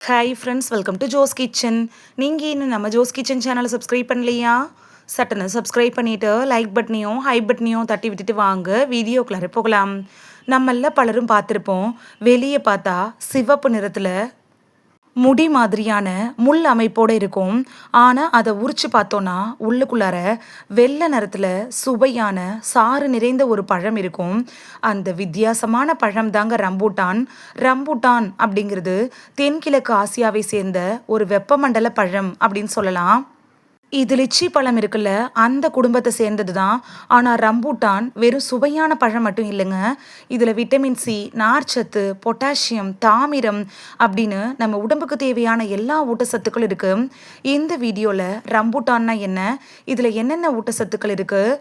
Hi friends, welcome to Jo's kitchen. நீங்கள் இன்னும் நம்ம ஜோஸ் கிச்சன் சேனலை சப்ஸ்கிரைப் பண்ணலையா? சட்டுன்னு சப்ஸ்கிரைப் பண்ணிவிட்டு லைக் பட்டனையும் ஹை பட்டனையும் தட்டி விட்டுட்டு வாங்க வீடியோக்குள்ளார போகலாம். நம்மள பலரும் பார்த்துருப்போம். வெளியே பார்த்தா சிவப்பு நிறத்தில் முடி மாதிரியான முள் அமைப்போடு இருக்கும். ஆனால் அதை உரிச்சு பார்த்தோன்னா உள்ளுக்குள்ளார வெள்ளை நிறத்தில் சுவையான சாறு நிறைந்த ஒரு பழம் இருக்கும். அந்த வித்தியாசமான பழம் தாங்க ரம்பூட்டான். ரம்பூட்டான் அப்படிங்கிறது தென்கிழக்கு ஆசியாவை சேர்ந்த ஒரு வெப்பமண்டல பழம் அப்படின்னு சொல்லலாம். இது லிச்சி பழம் இருக்குல்ல, அந்த குடும்பத்தை சேர்ந்தது தான். ஆனால் ரம்பூட்டான் வெறும் சுவையான பழம் மட்டும் இல்லைங்க. இதில் விட்டமின் சி, நார்ச்சத்து, பொட்டாசியம், தாமிரம் அப்படின்னு நம்ம உடம்புக்கு தேவையான எல்லா ஊட்டச்சத்துக்களும் இருக்குது. இந்த வீடியோவில் ரம்பூட்டான்னா என்ன, இதில் என்னென்ன ஊட்டச்சத்துக்கள் இருக்குது,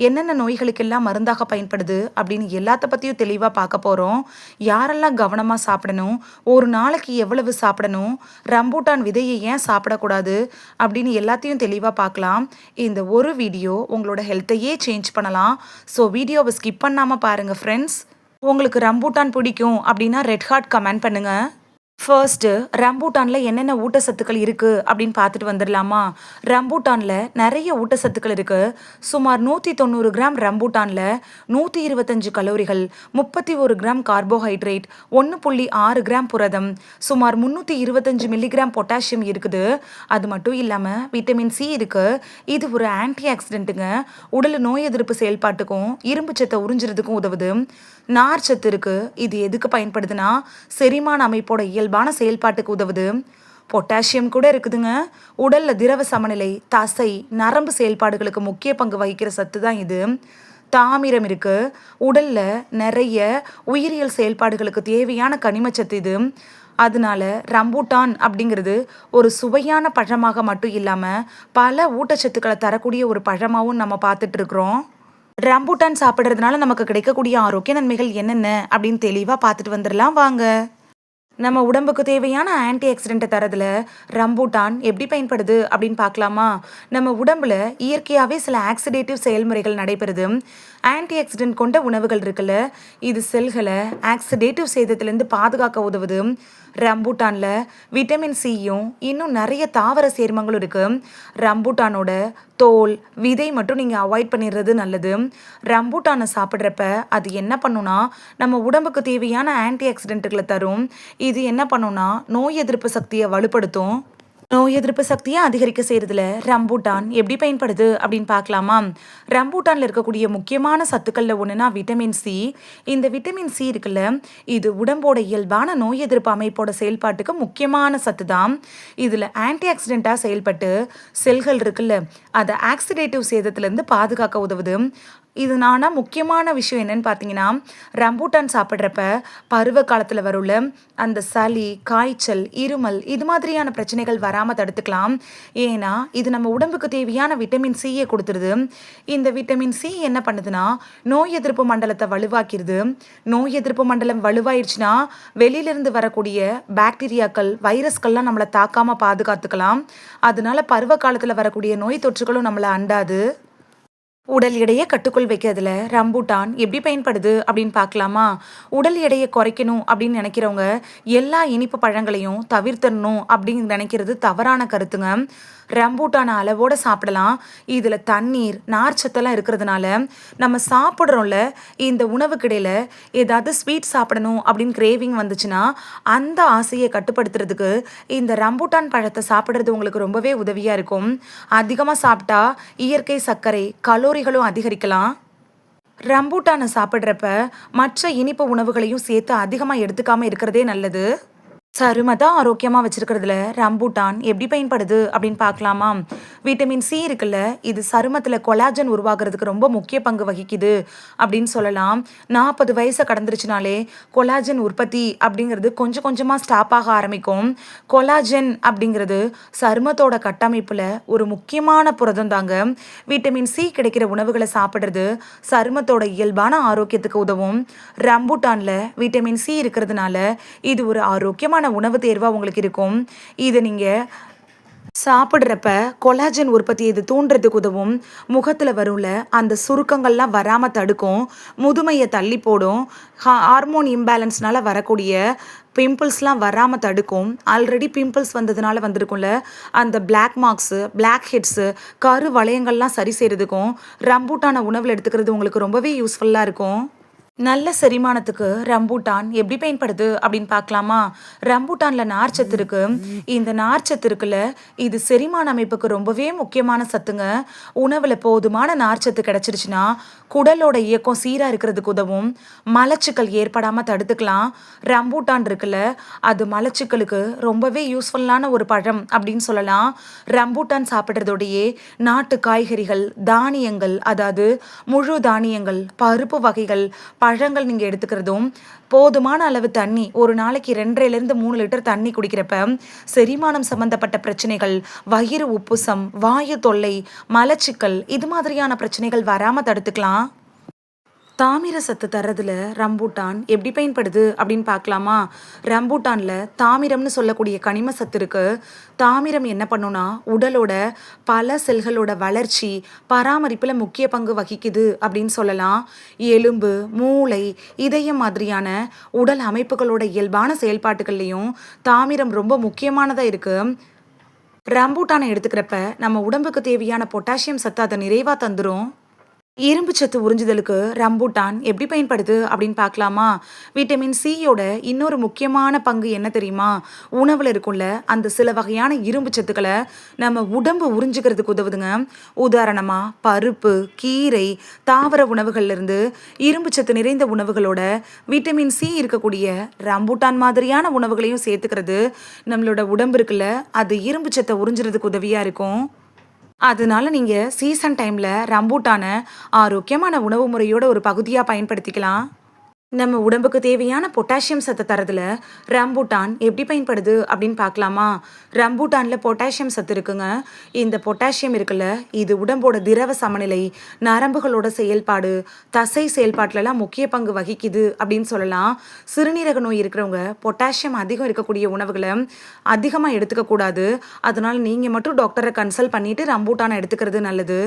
என்னென்ன நோய்களுக்கெல்லாம் மருந்தாக பயன்படுது அப்படின்னு எல்லாத்த பற்றியும் தெளிவாக பார்க்க போகிறோம். யாரெல்லாம் கவனமாக சாப்பிடணும், ஒரு நாளைக்கு எவ்வளவு சாப்பிடணும், ரம்பூட்டான் விதையை ஏன் சாப்பிடக்கூடாது அப்படின்னு எல்லாத்தையும் தெளிவாக பார்க்கலாம். இந்த ஒரு வீடியோ உங்களோட ஹெல்த்தையே சேஞ்ச் பண்ணலாம். ஸோ வீடியோவை ஸ்கிப் பண்ணாமல் பாருங்கள் ஃப்ரெண்ட்ஸ். உங்களுக்கு ரம்பூட்டான் பிடிக்கும் அப்படின்னா ரெட் ஹார்ட் கமெண்ட் பண்ணுங்கள். ஃபர்ஸ்ட்டு ரம்பூட்டானில் என்னென்ன ஊட்டச்சத்துக்கள் இருக்குது அப்படின்னு பார்த்துட்டு வந்துடலாமா? ரம்பூட்டானில் நிறைய ஊட்டச்சத்துக்கள் இருக்குது. சுமார் 190 கிராம் ரம்பூட்டானில் 125 கலோரிகள், 31 கிராம் கார்போஹைட்ரேட், 1.6 கிராம் புரதம், சுமார் 325 மில்லிகிராம் பொட்டாசியம் இருக்குது. அது மட்டும் இல்லாமல் விட்டமின் சி இருக்குது. இது ஒரு ஆன்டி ஆக்சிடென்ட்டுங்க. உடல் நோய் எதிர்ப்பு செயல்பாட்டுக்கும் இரும்பு சத்தை உறிஞ்சுறதுக்கும் உதவுது. நார் சத்து இருக்குது. இது எதுக்கு பயன்படுதுன்னா செரிமான அமைப்போட இயல்பான செயல்பாட்டுக்கு உதவுது. பொட்டாசியம் கூட இருக்குதுங்க. உடல்ல திரவ சமநிலை, தசை, நரம்பு செயல்பாடுகளுக்கு முக்கிய பங்கு வகிக்கிற சத்து தான் இது. தாமிரம் இருக்கு. உடல்ல நிறைய உயிரியல் செயல்பாடுகளுக்கு தேவையான கனிமச்சத்து இது. அதனால ரம்பூட்டான் அப்படிங்கிறது ஒரு சுவையான பழமாக மட்டும் இல்லாமல் பல ஊட்டச்சத்துக்களை தரக்கூடிய ஒரு பழமாகவும் நம்ம பார்த்துட்டு இருக்கிறோம். ரம்பூட்டான் சாப்பிட்றதுனால நமக்கு கிடைக்கக்கூடிய ஆரோக்கிய நன்மைகள் என்னென்ன அப்படின்னு தெளிவாக பார்த்துட்டு வந்துடலாம் வாங்க. நம்ம உடம்புக்கு தேவையான ஆன்டி ஆக்சிடென்ட்டை தரதுல ரம்பூட்டான் எப்படி பயன்படுது அப்படின்னு பார்க்கலாமா? நம்ம உடம்புல இயற்கையாகவே சில ஆக்சிடேட்டிவ் செயல்முறைகள் நடைபெறுது. ஆன்டி ஆக்சிடென்ட் கொண்ட உணவுகள் இருக்குல்ல, இது செல்களை ஆக்சிடேட்டிவ் சேதத்திலேருந்து பாதுகாக்க உதவுது. ரம்பூட்டானில் விட்டமின் சியும் இன்னும் நிறைய தாவர சேர்மங்களும் இருக்குது. ரம்பூட்டானோட தோல், விதை மட்டும் நீங்கள் அவாய்ட் பண்ணிடுறது நல்லது. ரம்பூட்டானை சாப்பிட்றப்ப அது என்ன பண்ணுன்னா நம்ம உடம்புக்கு தேவையான ஆன்டி ஆக்சிடென்ட்டுகளை தரும். இது என்ன பண்ணுன்னா நோய் எதிர்ப்பு சக்தியை வலுப்படுத்தும். நோய் எதிர்ப்பு சக்தியை அதிகரிக்க செய்கிறதுல ரம்பூட்டான் எப்படி பயன்படுது அப்படின்னு பார்க்கலாமா? ரம்பூட்டானில் இருக்கக்கூடிய முக்கியமான சத்துக்களில் ஒன்றுனா விட்டமின் சி. இந்த விட்டமின் சி இருக்குல்ல, இது உடம்போட இயல்பான நோய் எதிர்ப்பு அமைப்போட செயல்பாட்டுக்கு முக்கியமான சத்து தான். இதில் ஆன்டி ஆக்சிடென்ட்டாக செயல்பட்டு செல்கள் இருக்குல்ல, அதை ஆக்சிடேட்டிவ் சேதத்திலேருந்து பாதுகாக்க உதவுது. இது நானா முக்கியமான விஷயம் என்னன்னு பார்த்தீங்கன்னா, ரம்பூட்டான் சாப்பிட்றப்ப பருவ காலத்தில் வரும்ல அந்த சளி, காய்ச்சல், இருமல் இது மாதிரியான பிரச்சனைகள் வராமல் தடுத்துக்கலாம். ஏன்னா இது நம்ம உடம்புக்கு தேவையான விட்டமின் சியை கொடுத்துருது. இந்த விட்டமின் சி என்ன பண்ணுதுன்னா நோய் எதிர்ப்பு மண்டலத்தை வலுவாக்கிடுது. நோய் எதிர்ப்பு மண்டலம் வலுவாயிடுச்சுன்னா வெளியிலிருந்து வரக்கூடிய பாக்டீரியாக்கள், வைரஸ்கள்லாம் நம்மளை தாக்காமல் பாதுகாத்துக்கலாம். அதனால பருவ காலத்தில் வரக்கூடிய நோய் தொற்றுகளும் நம்மளை அண்டாது. உடல் எடையை கட்டுக்குள் வைக்கிறதுல ரம்பூட்டான் எப்படி பயன்படுது அப்படின்னு பார்க்கலாமா? உடல் எடையை குறைக்கணும் அப்படின்னு நினைக்கிறவங்க எல்லா இனிப்பு பழங்களையும் தவிர்த்தரணும் அப்படின்னு நினைக்கிறது தவறான கருத்துங்க. ரம்பூட்டான அளவோடு சாப்பிடலாம். இதில் தண்ணீர், நார்ச்சத்தெல்லாம் இருக்கிறதுனால நம்ம சாப்பிட்றோம்ல, இந்த உணவுக்கிடையில் ஏதாவது ஸ்வீட் சாப்பிடணும் அப்படின்னு கிரேவிங் வந்துச்சுன்னா அந்த ஆசையை கட்டுப்படுத்துறதுக்கு இந்த ரம்பூட்டான் பழத்தை சாப்பிட்றது உங்களுக்கு ரொம்பவே உதவியாக இருக்கும். அதிகமாக சாப்பிட்டா இயற்கை சர்க்கரை, கலோரிகளும் அதிகரிக்கலாம். ரம்பூட்டானை சாப்பிட்றப்ப மற்ற இனிப்பு உணவுகளையும் சேர்த்து அதிகமாக எடுத்துக்காமல் இருக்கிறதே நல்லது. சருமத்தை ஆரோக்கியமாக வச்சுருக்கிறதுல ரம்பூட்டான் எப்படி பயன்படுது அப்படின்னு பார்க்கலாமா? விட்டமின் சி இருக்குல்ல, இது சருமத்தில் கொலாஜன் உருவாகிறதுக்கு ரொம்ப முக்கிய பங்கு வகிக்குது அப்படின்னு சொல்லலாம். 40 வயசை கடந்துருச்சுனாலே கொலாஜன் உற்பத்தி அப்படிங்கிறது கொஞ்சம் கொஞ்சமாக ஸ்டாப் ஆக ஆரம்பிக்கும். கொலாஜன் அப்படிங்கிறது சருமத்தோட கட்டமைப்பில் ஒரு முக்கியமான புரதம் தாங்க. விட்டமின் சி கிடைக்கிற உணவுகளை சாப்பிட்றது சருமத்தோட இயல்பான ஆரோக்கியத்துக்கு உதவும். ரம்பூட்டானில் விட்டமின் சி இருக்கிறதுனால இது ஒரு ஆரோக்கியமான உணவு தேர்வாக உங்களுக்கு இருக்கும். இதை நீங்கள் சாப்பிடுறப்ப கொலாஜன் உற்பத்தி இது தூண்டுறதுக்கு உதவும். முகத்துல வரும்ல அந்த சுருக்கங்கள்லாம் வராம தடுக்கும். முதுமைய தள்ளி போடும். ஹார்மோன் இம்பேலன்ஸ்னால வரக்கூடிய பிம்பிள்ஸ்லாம் வராம தடுக்கும். ஆல்ரெடி பிம்பிள்ஸ் வந்ததுனால வந்திருக்கும்ல, அந்த பிளாக் மார்க்ஸு, பிளாக் ஹெட்ஸு, கரு வளையங்கள்லாம் சரி செய்றதுக்கும் ரம்பூட்டான உணவுல எடுத்துக்கிறது உங்களுக்கு ரொம்பவே யூஸ்ஃபுல்லா இருக்கும். நல்ல செரிமானத்துக்கு ரம்பூட்டான் எப்படி பயன்படுது அப்படின்னு பார்க்கலாமா? ரம்பூட்டான்ல நார்ச்சத்து இருக்கு. இந்த நார்ச்சத்து இருக்குல்ல, இது செரிமான அமைப்புக்கு ரொம்பவே முக்கியமான சத்துங்க. உணவுல போதுமான நார்ச்சத்து கிடைச்சிருச்சுன்னா குடலோட இயக்கம் சீரா இருக்கிறதுக்கு உதவும். மலச்சிக்கல் ஏற்படாம தடுத்துக்கலாம். ரம்பூட்டான் இருக்குல்ல, அது மலச்சிக்கலுக்கு ரொம்பவே யூஸ்ஃபுல்லான ஒரு பழம் அப்படின்னு சொல்லலாம். ரம்பூட்டான் சாப்பிட்றதோடையே நாட்டு காய்கறிகள், தானியங்கள், அதாவது முழு தானியங்கள், பருப்பு வகைகள், பழங்கள் நீங்கள் எடுத்துக்கிறதும் போதுமான அளவு தண்ணி, ஒரு நாளைக்கு 2.5 3 லிட்டர் தண்ணி குடிக்கிறப்ப செரிமானம் சம்பந்தப்பட்ட பிரச்சனைகள், வயிறு உப்புசம், வாயு தொல்லை, மலச்சிக்கல் இது மாதிரியான பிரச்சனைகள் வராமல் தடுத்துக்கலாம். தாமிர சத்து தர்றதுல ரம்பூட்டான் எப்படி பயன்படுது அப்படின்னு பார்க்கலாமா? ரம்பூட்டான்ல தாமிரம்னு சொல்லக்கூடிய கனிம சத்து இருக்கு. தாமிரம் என்ன பண்ணும்னா உடலோட பல செல்களோட வளர்ச்சி, பராமரிப்புல முக்கிய பங்கு வகிக்குது அப்படின்னு சொல்லலாம். எலும்பு, மூளை, இதயம் மாதிரியான உடல் அமைப்புகளோட இயல்பான செயல்பாட்டுகள்லையும் தாமிரம் ரொம்ப முக்கியமானதா இருக்கு. ரம்பூட்டானை எடுத்துக்கிறப்ப நம்ம உடம்புக்கு தேவையான பொட்டாசியம் சத்து அதை நிறைவா தந்துரும். இரும்பு சத்து உறிஞ்சுதலுக்கு ரம்பூட்டான் எப்படி பயன்படுது அப்படின்னு பார்க்கலாமா? விட்டமின் சியோட இன்னொரு முக்கியமான பங்கு என்ன தெரியுமா? உணவில் இருக்கும்ல அந்த சில வகையான இரும்பு சத்துக்களை நம்ம உடம்பு உறிஞ்சுக்கிறதுக்கு உதவுதுங்க. உதாரணமாக பருப்பு, கீரை, தாவர உணவுகள்லேருந்து இரும்பு சத்து நிறைந்த உணவுகளோட விட்டமின் சி இருக்கக்கூடிய ரம்பூட்டான் மாதிரியான உணவுகளையும் சேர்த்துக்கிறது நம்மளோட உடம்பு இருக்குல்ல, அது இரும்பு சத்தை உறிஞ்சுறதுக்கு உதவியாக இருக்கும். அதனால நீங்க சீசன் டைம்ல ரம்பூட்டான ஆரோக்கியமான உணவு முறையோட ஒரு பகுதியா பயன்படுத்திக்கலாம். நம்ம உடம்புக்கு தேவையான பொட்டாசியம் சத்து தரதுல ரம்பூட்டான் எப்படி பயன்படுது அப்படின்னு பார்க்கலாமா? ரம்பூட்டான்ல பொட்டாசியம் சத்து இருக்குங்க. இந்த பொட்டாசியம் இருக்குல்ல, இது உடம்போட திரவ சமநிலை, நரம்புகளோட செயல்பாடு, தசை செயல்பாட்டுலலாம் முக்கிய பங்கு வகிக்குது அப்படின்னு சொல்லலாம். சிறுநீரக நோய் இருக்கிறவங்க பொட்டாசியம் அதிகம் இருக்கக்கூடிய உணவுகளை அதிகமாக எடுத்துக்க கூடாது. அதனால நீங்க மட்டும் டாக்டரை கன்சல்ட் பண்ணிட்டு ரம்பூட்டானை எடுத்துக்கிறது நல்லது.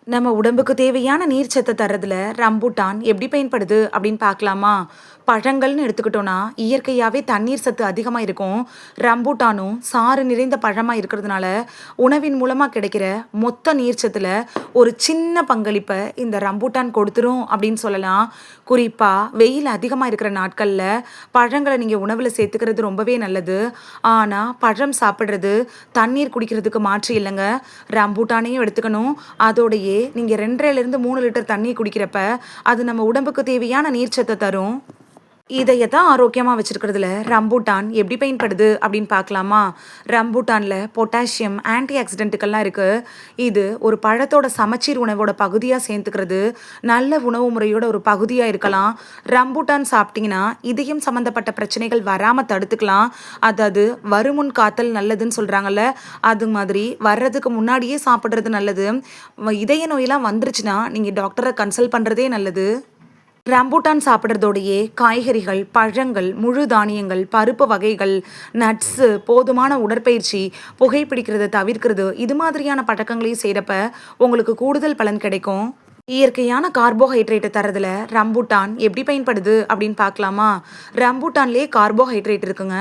நம்ம உடம்புக்கு தேவையான நீர் சத்தை தர்றதுல ரம்பூட்டான் எப்படி பயன்படுது அப்படின்னு பார்க்கலாமா? பழங்கள்னு எடுத்துக்கிட்டோன்னா இயற்கையாகவே தண்ணீர் சத்து அதிகமாக இருக்கும். ரம்பூட்டானும் சாறு நிறைந்த பழமாக இருக்கிறதுனால உணவின் மூலமாக கிடைக்கிற மொத்த நீர் சத்தில் ஒரு சின்ன பங்களிப்பை இந்த ரம்பூட்டான் கொடுத்துரும் அப்படின்னு சொல்லலாம். குறிப்பாக வெயில் அதிகமாக இருக்கிற நாட்களில் பழங்களை நீங்கள் உணவில் சேர்த்துக்கிறது ரொம்பவே நல்லது. ஆனால் பழம் சாப்பிட்றது தண்ணீர் குடிக்கிறதுக்கு மாற்று இல்லைங்க. ரம்பூட்டானையும் எடுத்துக்கணும். அதோடையே நீங்கள் 2.5 3 லிட்டர் தண்ணி குடிக்கிறப்ப அது நம்ம உடம்புக்கு தேவையான நீர்ச்சத்தை தரும். இதையத்தான் ஆரோக்கியமாக வச்சுருக்கிறதுல ரம்பூட்டான் எப்படி பயன்படுது அப்படின்னு பார்க்கலாமா? ரம்பூட்டானில் பொட்டாசியம், ஆன்டி ஆக்சிடென்ட்டுகள்லாம் இருக்குது. இது ஒரு பழத்தோட சமச்சீர் உணவோட பகுதியாக சேர்த்துக்கிறது நல்ல உணவு முறையோட ஒரு பகுதியாக இருக்கலாம். ரம்பூட்டான் சாப்பிட்டிங்கன்னா இதயம் சம்மந்தப்பட்ட பிரச்சனைகள் வராமல் தடுத்துக்கலாம். அதாவது வருமுன் காத்தல் நல்லதுன்னு சொல்கிறாங்கல்ல, அது மாதிரி வர்றதுக்கு முன்னாடியே சாப்பிட்றது நல்லது. இதய நோயெல்லாம் வந்துருச்சுன்னா நீங்கள் டாக்டரை கன்சல்ட் பண்ணுறதே நல்லது. ரம்பூட்டான் சாப்பிட்றதோடையே காய்கறிகள், பழங்கள், முழு தானியங்கள், பருப்பு வகைகள், நட்ஸு, போதுமான உடற்பயிற்சி, புகைப்பிடிக்கிறத தவிர்க்கிறது இது மாதிரியான பழக்கங்களையும் செய்கிறப்ப உங்களுக்கு கூடுதல் பலன் கிடைக்கும். இயற்கையான கார்போஹைட்ரேட்டை தரதுல ரம்பூட்டான் எப்படி பயன்படுது அப்படின்னு பார்க்கலாமா? ரம்பூட்டான்லேயே கார்போஹைட்ரேட் இருக்குங்க.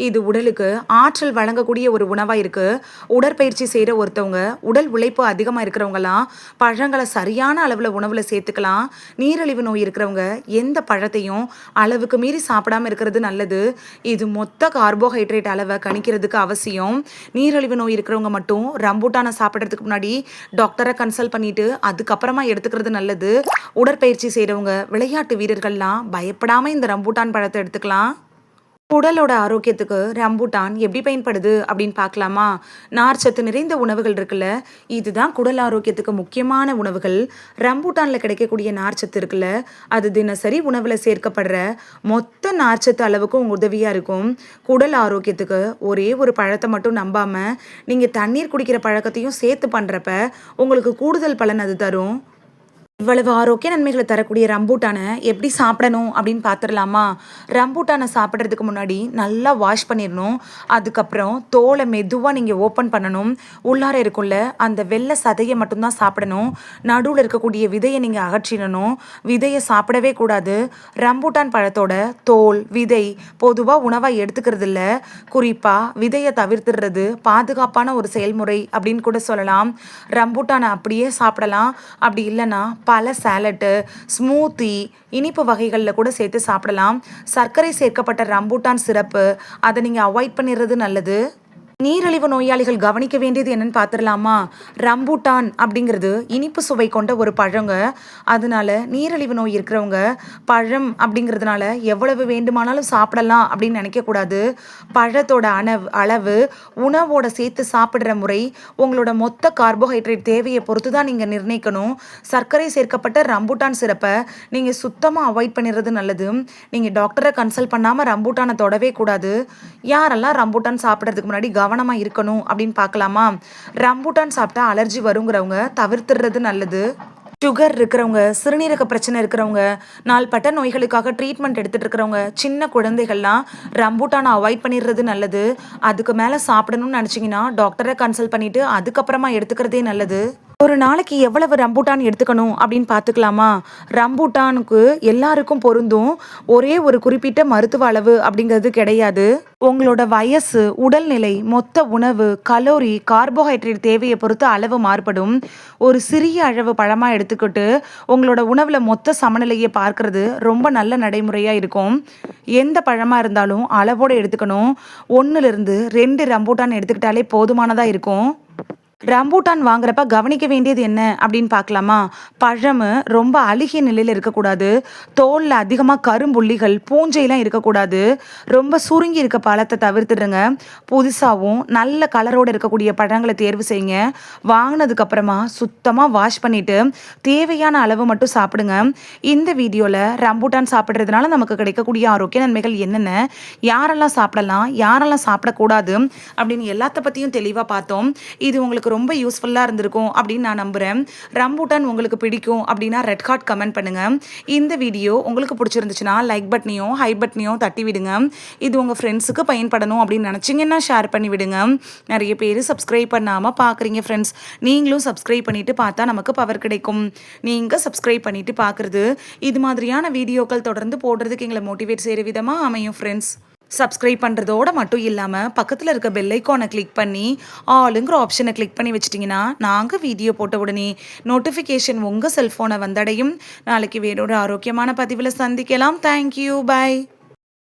இது உடலுக்கு ஆற்றல் வழங்கக்கூடிய ஒரு உணவாக இருக்குது. உடற்பயிற்சி செய்கிற ஒருத்தவங்க, உடல் உழைப்பு அதிகமாக இருக்கிறவங்கலாம் பழங்களை சரியான அளவில் உணவில் சேர்த்துக்கலாம். நீரிழிவு நோய் இருக்கிறவங்க எந்த பழத்தையும் அளவுக்கு மீறி சாப்பிடாமல் இருக்கிறது நல்லது. இது மொத்த கார்போஹைட்ரேட் அளவை கணிக்கிறதுக்கு அவசியம். நீரிழிவு நோய் இருக்கிறவங்க மட்டும் ரம்பூட்டானை சாப்பிட்றதுக்கு முன்னாடி டாக்டரை கன்சல்ட் பண்ணிட்டு அதுக்கப்புறமா எடுத்துக்கிறது நல்லது. உடற்பயிற்சி செய்கிறவங்க, விளையாட்டு வீரர்கள்லாம் பயப்படாமல் இந்த ரம்பூட்டான் பழத்தை எடுத்துக்கலாம். உடலோட ஆரோக்கியத்துக்கு ரம்பூட்டான் எப்படி பயன்படுது அப்படின்னு பார்க்கலாமா? நார்ச்சத்து நிறைந்த உணவுகள் இருக்குல்ல, இதுதான் குடல் ஆரோக்கியத்துக்கு முக்கியமான உணவுகள். ரம்பூட்டானில் கிடைக்கக்கூடிய நார்ச்சத்து இருக்குல்ல, அது தினசரி உணவில் சேர்க்கப்படுற மொத்த நார்ச்சத்து அளவுக்கும் உதவியாக இருக்கும். குடல் ஆரோக்கியத்துக்கு ஒரே ஒரு பழத்தை மட்டும் நம்பாமல் நீங்கள் தண்ணீர் குடிக்கிற பழக்கத்தையும் சேர்த்து பண்ணுறப்ப உங்களுக்கு கூடுதல் பலன் அது தரும். இவ்வளவு ஆரோக்கிய நன்மைகளை தரக்கூடிய ரம்பூட்டானை எப்படி சாப்பிடணும் அப்படின்னு பார்த்துடலாமா? ரம்பூட்டானை சாப்பிட்றதுக்கு முன்னாடி நல்லா வாஷ் பண்ணிடணும். அதுக்கப்புறம் தோலை மெதுவாக நீங்கள் ஓப்பன் பண்ணணும். உள்ளார இருக்குள்ள அந்த வெள்ளை சதையை மட்டும்தான் சாப்பிடணும். நடுவில் இருக்கக்கூடிய விதையை நீங்கள் அகற்றிடணும். விதையை சாப்பிடவே கூடாது. ரம்பூட்டான் பழத்தோட தோல் விதை பொதுவாக உணவாக எடுத்துக்கிறது இல்லை. குறிப்பாக விதையை தவிர்த்துடுறது பாதுகாப்பான ஒரு செயல்முறை அப்படின்னு கூட சொல்லலாம். ரம்பூட்டானை அப்படியே சாப்பிடலாம். அப்படி இல்லைன்னா பல சாலட்டு, ஸ்மூத்தி, இனிப்பு வகைகளில் கூட சேர்த்து சாப்பிடலாம். சர்க்கரை சேர்க்கப்பட்ட ரம்பூட்டான் சிரப்பு அதை நீங்கள் அவாய்ட் பண்ணிடுறது நல்லது. நீரிழிவு நோயாளிகள் கவனிக்க வேண்டியது என்னன்னு பார்த்துடலாமா? ரம்பூட்டான் அப்படிங்கிறது இனிப்பு சுவை கொண்ட ஒரு பழங்க. அதனால நீரிழிவு நோய் இருக்கிறவங்க பழம் அப்படிங்கிறதுனால எவ்வளவு வேண்டுமானாலும் சாப்பிடலாம் அப்படின்னு நினைக்கக்கூடாது. பழத்தோட அளவு உணவோட சேர்த்து சாப்பிட்ற முறை உங்களோட மொத்த கார்போஹைட்ரேட் தேவையை பொறுத்து தான் நீங்கள் நிர்ணயிக்கணும். சர்க்கரை சேர்க்கப்பட்ட ரம்பூட்டான் சிறப்பை நீங்கள் சுத்தமாக அவாய்ட் பண்ணிடுறது நல்லது. நீங்கள் டாக்டரை கன்சல்ட் பண்ணாமல் ரம்பூட்டானை தொடவே கூடாது. யாரெல்லாம் ரம்பூட்டான் சாப்பிட்றதுக்கு முன்னாடி கவனமாக இருக்கணும் அப்படின்னு பார்க்கலாமா? ரம்பூட்டான் சாப்பிட்டா அலர்ஜி வருங்கிறவங்க தவிர்த்துறது நல்லது. சுகர் இருக்கிறவங்க, சிறுநீரக பிரச்சனை இருக்கிறவங்க, நாள்பட்ட நோய்களுக்காக ட்ரீட்மெண்ட் எடுத்துகிட்டு இருக்கிறவங்க, சின்ன குழந்தைகள்லாம் ரம்பூட்டானை அவாய்ட் பண்ணிடுறது நல்லது. அதுக்கு மேலே சாப்பிடணும்னு நினச்சிங்கன்னா டாக்டரை கன்சல்ட் பண்ணிவிட்டு அதுக்கப்புறமா எடுத்துக்கிறதே நல்லது. ஒரு நாளைக்கு எவ்வளவு ரம்பூட்டான் எடுத்துக்கணும் அப்படின்னு பார்த்துக்கலாமா? ரம்பூட்டானுக்கு எல்லாருக்கும் பொருந்தும் ஒரே ஒரு குறிப்பிட்ட மருத்துவ அளவு அப்படிங்கிறது கிடையாது. உங்களோட வயசு, உடல்நிலை, மொத்த உணவு, கலோரி, கார்போஹைட்ரேட் தேவையை பொறுத்து அளவு மாறுபடும். ஒரு சிறிய அளவு பழமாக எடுத்துக்கிட்டு உங்களோட உணவில் மொத்த சமநிலையை பார்க்கறது ரொம்ப நல்ல நடைமுறையாக இருக்கும். எந்த பழமாக இருந்தாலும் அளவோடு எடுத்துக்கணும். 1லிருந்து 2 ரம்பூட்டான் எடுத்துக்கிட்டாலே போதுமானதாக இருக்கும். ரம்பூட்டான் வாங்குறப்ப கவனிக்க வேண்டியது என்ன அப்படின்னு பார்க்கலாமா? பழம் ரொம்ப அழுகிய நிலையில் இருக்கக்கூடாது. தோலில் அதிகமாக கரும்புள்ளிகள், பூஞ்சையெல்லாம் இருக்கக்கூடாது. ரொம்ப சுருங்கி இருக்க பழத்தை தவிர்த்துடுங்க. புதுசாகவும் நல்ல கலரோடு இருக்கக்கூடிய பழங்களை தேர்வு செய்யுங்க. வாங்கினதுக்கப்புறமா சுத்தமாக வாஷ் பண்ணிவிட்டு தேவையான அளவு மட்டும் சாப்பிடுங்க. இந்த வீடியோவில் ரம்பூட்டான் சாப்பிட்றதுனால நமக்கு கிடைக்கக்கூடிய ஆரோக்கிய நன்மைகள் என்னென்ன, யாரெல்லாம் சாப்பிடலாம், யாரெல்லாம் சாப்பிடக்கூடாது அப்படின்னு எல்லாத்த பற்றியும் தெளிவாக பார்த்தோம். இது உங்களுக்கு ரொம்ப யூஸ்ஃபுல்லாக இருந்திருக்கும் அப்படின்னு நான் நம்புகிறேன். ரம்பூட்டான் உங்களுக்கு பிடிக்கும் அப்படின்னா ரெட் ஹார்ட் கமெண்ட் பண்ணுங்கள். இந்த வீடியோ உங்களுக்கு பிடிச்சிருந்துச்சுன்னா லைக் பட்டனையும் ஹை பட்டனையும் தட்டி விடுங்க. இது உங்கள் ஃப்ரெண்ட்ஸுக்கு பயன்படணும் அப்படின்னு நினச்சிங்கன்னா ஷேர் பண்ணி விடுங்க. நிறைய பேர் சப்ஸ்கிரைப் பண்ணாமல் பார்க்குறீங்க ஃப்ரெண்ட்ஸ். நீங்களும் சப்ஸ்கிரைப் பண்ணிவிட்டு பார்த்தா நமக்கு பவர் கிடைக்கும். நீங்கள் சப்ஸ்கிரைப் பண்ணிவிட்டு பார்க்குறது இது மாதிரியான வீடியோக்கள் தொடர்ந்து போடுறதுக்கு எங்களை மோட்டிவேட் செய்கிற விதமாக அமையும் ஃப்ரெண்ட்ஸ். சப்ஸ்கிரைப் பண்ணுறதோடு மட்டும் இல்லாமல் பக்கத்தில் இருக்க பெல் ஐக்கானை கிளிக் பண்ணி ஆளுங்கிற ஆப்ஷனை கிளிக் பண்ணி வச்சிட்டிங்கன்னா நாங்கள் வீடியோ போட்ட உடனே நோட்டிஃபிகேஷன் உங்கள் செல்ஃபோனை வந்தடையும். நாளைக்கு வேறொரு ஆரோக்கியமான பதிவில் சந்திக்கலாம். Thank you, by.